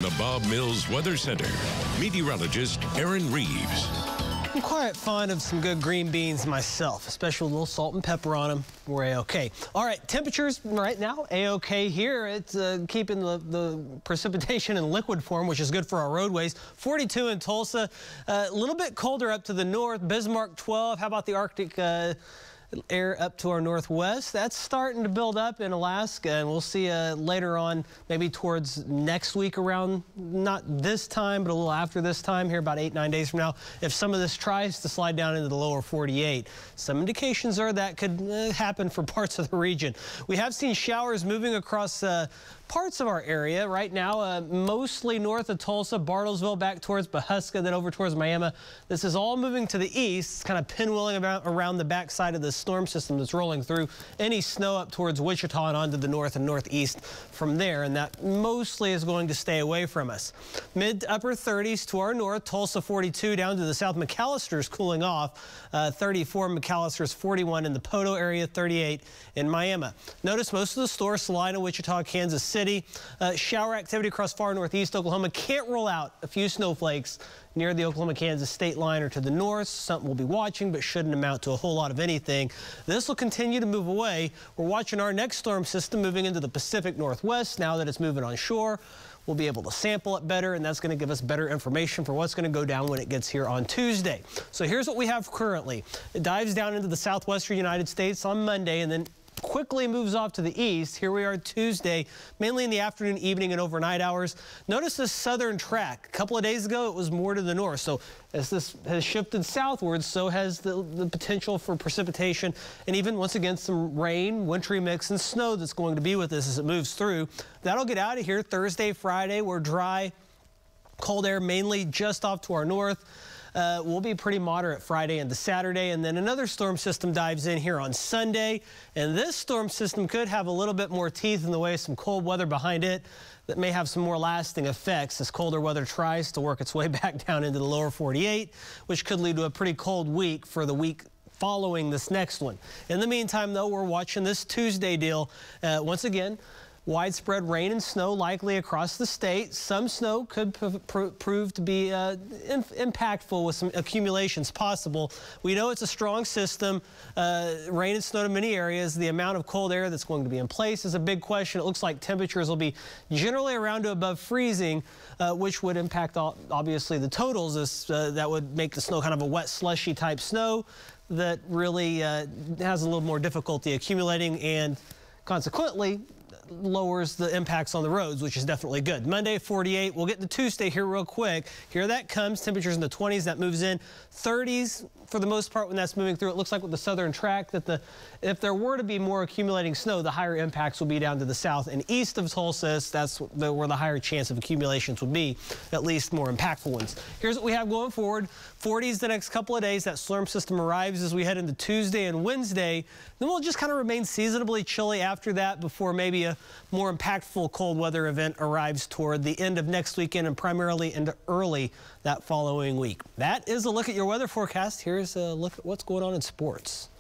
The Bob Mills Weather Center. Meteorologist Aaron Reeves. I'm quite fond of some good green beans myself, especially with a little salt and pepper on them. We're A-OK. All right, temperatures right now, A-OK here. It's keeping the precipitation in liquid form, which is good for our roadways. 42 in Tulsa, a little bit colder up to the north. Bismarck 12. How about the Arctic air up to our northwest? That's starting to build up in Alaska, and we'll see later on, maybe towards next week around, not this time, but a little after this time here, about 8-9 days from now, if some of this tries to slide down into the lower 48. Some indications are that could happen for parts of the region. We have seen showers moving across parts of our area right now, mostly north of Tulsa, Bartlesville, back towards Pawhuska, then over towards Miami. This is all moving to the east. It's kind of pinwheeling around the backside of the storm system that's rolling through. Any snow up towards Wichita and onto the north and northeast from there, and that mostly is going to stay away from us. Mid to upper 30s to our north, Tulsa 42 down to the south. McAllister's cooling off, 34. McAllister's 41 in the Poto area, 38 in Miami. Notice most of the stores, Salina, Wichita, Kansas City. Shower activity across far northeast Oklahoma. Can't rule out a few snowflakes near the Oklahoma-Kansas state line or to the north. Something we'll be watching, but shouldn't amount to a whole lot of anything. This will continue to move away. We're watching our next storm system moving into the Pacific Northwest. Now that it's moving on shore, we'll be able to sample it better, and that's going to give us better information for what's going to go down when it gets here on Tuesday. So here's what we have currently. It dives down into the southwestern United States on Monday and then quickly moves off to the east. Here we are Tuesday, mainly in the afternoon, evening, and overnight hours. Notice this southern track. A couple of days ago, it was more to the north. So as this has shifted southwards, so has the potential for precipitation and even, once again, some rain, wintry mix, and snow that's going to be with us as it moves through. That'll get out of here Thursday, Friday. We're dry, cold air mainly just off to our north. Will be pretty moderate Friday into Saturday, and then another storm system dives in here on Sunday, and this storm system could have a little bit more teeth in the way of some cold weather behind it that may have some more lasting effects as colder weather tries to work its way back down into the lower 48, which could lead to a pretty cold week for the week following this next one. In the meantime, though, we're watching this Tuesday deal. Once again, widespread rain and snow likely across the state. Some snow could prove to be impactful with some accumulations possible. We know it's a strong system. Rain and snow in many areas. The amount of cold air that's going to be in place is a big question. It looks like temperatures will be generally around to above freezing, which would impact obviously the totals. That would make the snow kind of a wet, slushy type snow that really has a little more difficulty accumulating and consequently lowers the impacts on the roads, which is definitely good. Monday, 48. We'll get to Tuesday here real quick. Here that comes. Temperatures in the 20s. That moves in 30s for the most part when that's moving through. It looks like with the southern track that if there were to be more accumulating snow, the higher impacts will be down to the south and east of Tulsa. That's where the higher chance of accumulations would be, at least more impactful ones. Here's what we have going forward. 40s the next couple of days. That storm system arrives as we head into Tuesday and Wednesday. Then we'll just kind of remain seasonably chilly after that before maybe a more impactful cold weather event arrives toward the end of next weekend and primarily into early that following week. That is a look at your weather forecast. Here's a look at what's going on in sports.